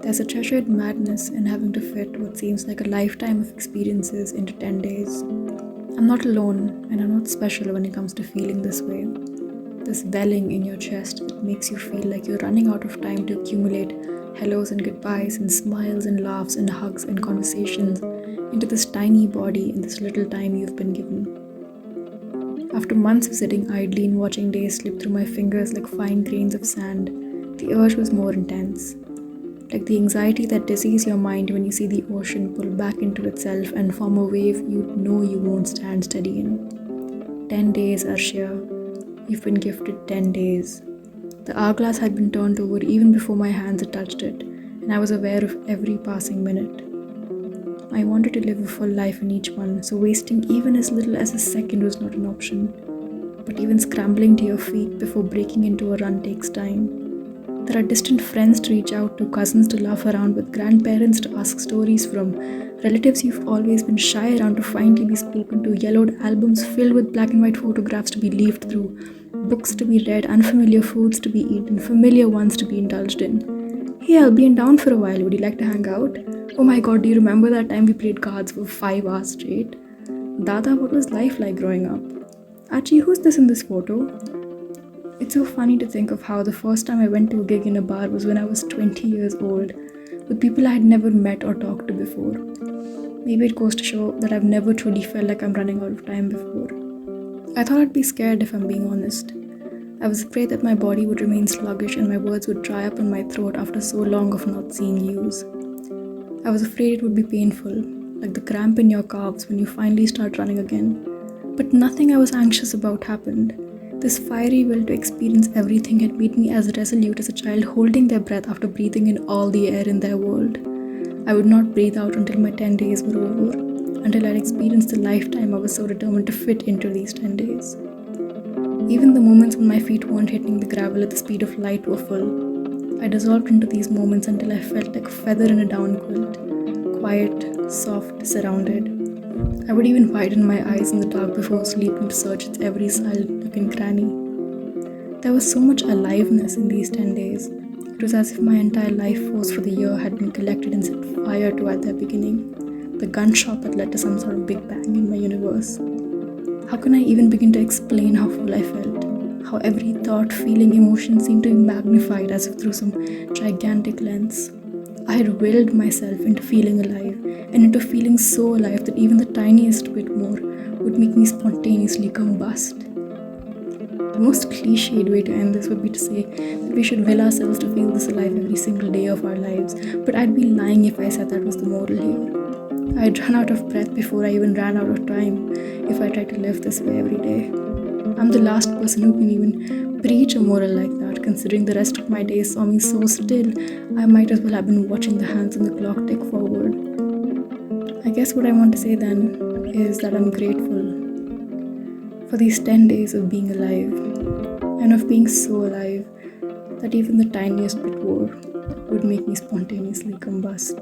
There's a treasured madness in having to fit what seems like a lifetime of experiences into 10 days. I'm not alone, and I'm not special when it comes to feeling this way. This welling in your chest that makes you feel like you're running out of time to accumulate hellos and goodbyes and smiles and laughs and hugs and conversations into this tiny body in this little time you've been given. After months of sitting idly and watching days slip through my fingers like fine grains of sand, the urge was more intense. Like the anxiety that dizzies your mind when you see the ocean pull back into itself and form a wave you know you won't stand steady in. 10 days, Arshia. You've been gifted 10 days. The hourglass had been turned over even before my hands had touched it, and I was aware of every passing minute. I wanted to live a full life in each one, so wasting even as little as a second was not an option. But even scrambling to your feet before breaking into a run takes time. There are distant friends to reach out to, cousins to laugh around with, grandparents to ask stories from, relatives you've always been shy around to finally be spoken to, yellowed albums filled with black and white photographs to be leafed through, books to be read, unfamiliar foods to be eaten, familiar ones to be indulged in. Hey, I'll be in town for a while. Would you like to hang out? Oh my god, do you remember that time we played cards for 5 hours straight? Dada, what was life like growing up? Actually, who's this in this photo? It's so funny to think of how the first time I went to a gig in a bar was when I was 20 years old, with people I had never met or talked to before. Maybe it goes to show that I've never truly felt like I'm running out of time before. I thought I'd be scared if I'm being honest. I was afraid that my body would remain sluggish and my words would dry up in my throat after so long of not seeing use. I was afraid it would be painful, like the cramp in your calves when you finally start running again. But nothing I was anxious about happened. This fiery will to experience everything had made me as resolute as a child holding their breath after breathing in all the air in their world. I would not breathe out until my 10 days were over, until I'd experienced the lifetime I was so determined to fit into these 10 days. Even the moments when my feet weren't hitting the gravel at the speed of light were full. I dissolved into these moments until I felt like a feather in a down quilt, quiet, soft, surrounded. I would even widen my eyes in the dark before sleeping to search its every silent nook and cranny. There was so much aliveness in these 10 days. It was as if my entire life force for the year had been collected and set fire to at their beginning, the gunshot that led to some sort of big bang in my universe. How can I even begin to explain how full I felt? How every thought, feeling, emotion seemed to be magnified as if through some gigantic lens. I had willed myself into feeling alive, and into feeling so alive that even the tiniest bit more would make me spontaneously combust. The most cliched way to end this would be to say that we should will ourselves to feel this alive every single day of our lives, but I'd be lying if I said that was the moral here. I'd run out of breath before I even ran out of time if I tried to live this way every day. I'm the last person who can even preach a moral like that, considering the rest of my days saw me so still, I might as well have been watching the hands on the clock tick forward. I guess what I want to say then is that I'm grateful for these 10 days of being alive, and of being so alive that even the tiniest bit more would make me spontaneously combust.